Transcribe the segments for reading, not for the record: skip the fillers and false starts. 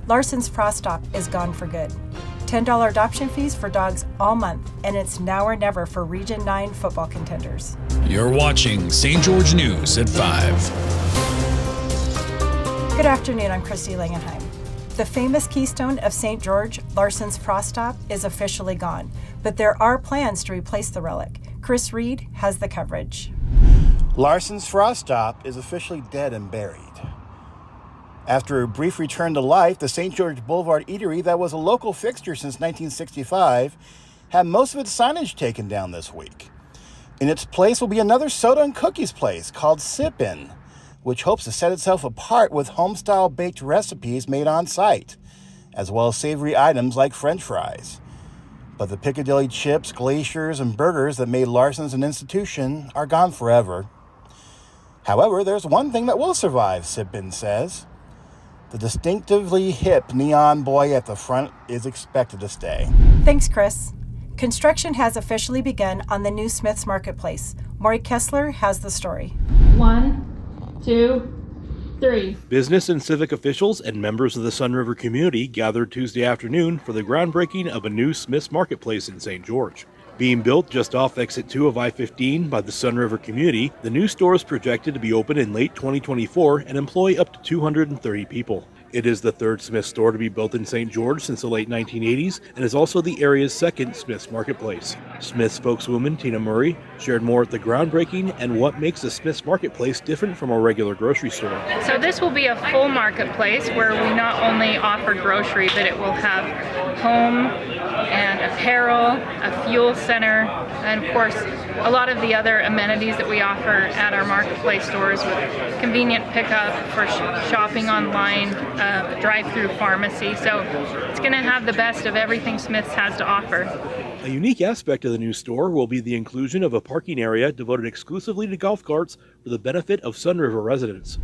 Larsen's Frost Stop is gone for good. $10 adoption fees for dogs all month, and it's now or never for Region 9 football contenders. You're watching St. George News at 5. Good afternoon, I'm Christy Langenheim. The famous keystone of St. George, Larsen's Frost Stop, is officially gone, but there are plans to replace the relic. Chris Reed has the coverage. Larsen's Frost Stop is officially dead and buried. After a brief return to life, the St. George Boulevard Eatery that was a local fixture since 1965 had most of its signage taken down this week. In its place will be another soda and cookies place called Sip-In, which hopes to set itself apart with home-style baked recipes made on site, as well as savory items like French fries. But the Piccadilly chips, glaciers, and burgers that made Larsen's an institution are gone forever. However, there's one thing that will survive, Sip-In says. The distinctively hip neon boy at the front is expected to stay. Thanks, Chris. Construction has officially begun on the new Smith's Marketplace. Maury Kessler has the story. 1, 2, 3. Business and civic officials and members of the Sun River community gathered Tuesday afternoon for the groundbreaking of a new Smith's Marketplace in St. George. Being built just off Exit 2 of I-15 by the Sun River community, the new store is projected to be open in late 2024 and employ up to 230 people. It is the third Smith's store to be built in St. George since the late 1980s and is also the area's second Smith's Marketplace. Smith's spokeswoman Tina Murray shared more at the groundbreaking and what makes the Smith's Marketplace different from a regular grocery store. So this will be a full marketplace where we not only offer grocery, but it will have home and apparel, a fuel center, and of course a lot of the other amenities that we offer at our marketplace stores with convenient pickup for shopping online, drive-through pharmacy. So it's going to have the best of everything Smith's has to offer. A unique aspect of the new store will be the inclusion of a parking area devoted exclusively to golf carts for the benefit of Sun River residents.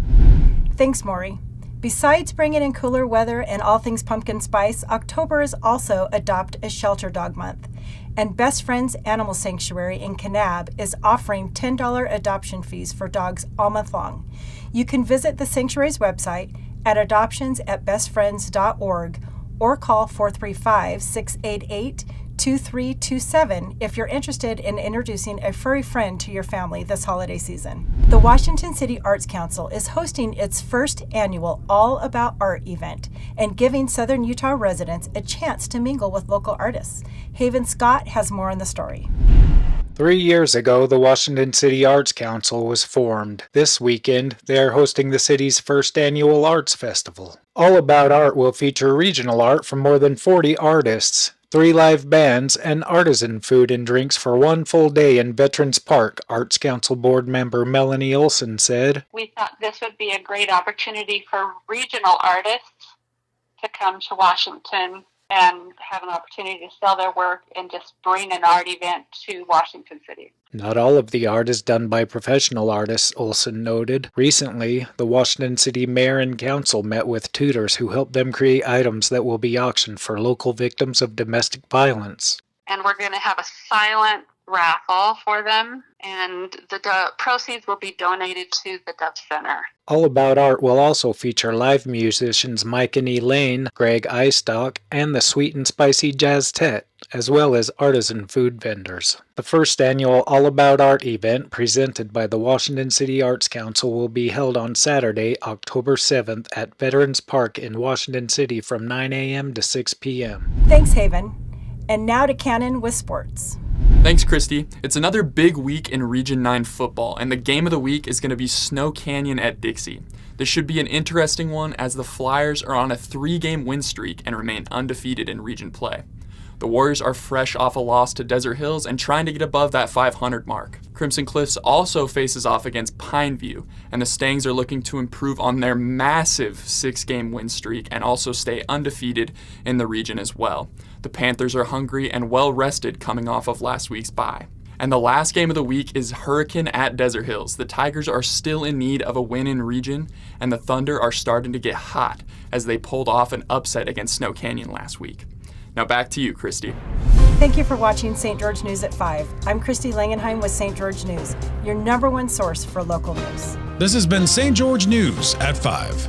Thanks, Maury. Besides bringing in cooler weather and all things pumpkin spice, October is also Adopt a Shelter Dog Month. And Best Friends Animal Sanctuary in Kanab is offering $10 adoption fees for dogs all month long. You can visit the sanctuary's website at adoptions@bestfriends.org or call 435-688-2327 if you're interested in introducing a furry friend to your family this holiday season. The Washington City Arts Council is hosting its first annual All About Art event and giving Southern Utah residents a chance to mingle with local artists. Haven Scott has more on the story. 3 years ago, the Washington City Arts Council was formed. This weekend, they are hosting the city's first annual arts festival. All About Art will feature regional art from more than 40 artists, 3 live bands, and artisan food and drinks for one full day in Veterans Park, Arts Council board member Melanie Olson said. We thought this would be a great opportunity for regional artists to come to Washington and have an opportunity to sell their work and just bring an art event to Washington City. Not all of the art is done by professional artists, Olson noted. Recently, the Washington City Mayor and Council met with tutors who helped them create items that will be auctioned for local victims of domestic violence. And we're going to have a silent raffle for them, and the proceeds will be donated to the Dove Center. All About Art will also feature live musicians Mike and Elaine, Greg Eistock, and the Sweet and Spicy Jazztet, as well as artisan food vendors. The first annual All About Art event presented by the Washington City Arts Council will be held on Saturday, October 7th at Veterans Park in Washington City from 9 a.m. to 6 p.m. Thanks, Haven. And now to Cannon with sports. Thanks, Christy. It's another big week in Region 9 football, and the game of the week is going to be Snow Canyon at Dixie. This should be an interesting one as the Flyers are on a 3-game win streak and remain undefeated in region play. The Warriors are fresh off a loss to Desert Hills and trying to get above that 500 mark. Crimson Cliffs also faces off against Pineview, and the Stangs are looking to improve on their massive 6-game win streak and also stay undefeated in the region as well. The Panthers are hungry and well-rested coming off of last week's bye. And the last game of the week is Hurricane at Desert Hills. The Tigers are still in need of a win in region, and the Thunder are starting to get hot as they pulled off an upset against Snow Canyon last week. Now back to you, Christy. Thank you for watching St. George News at 5. I'm Christy Langenheim with St. George News, your #1 source for local news. This has been St. George News at 5.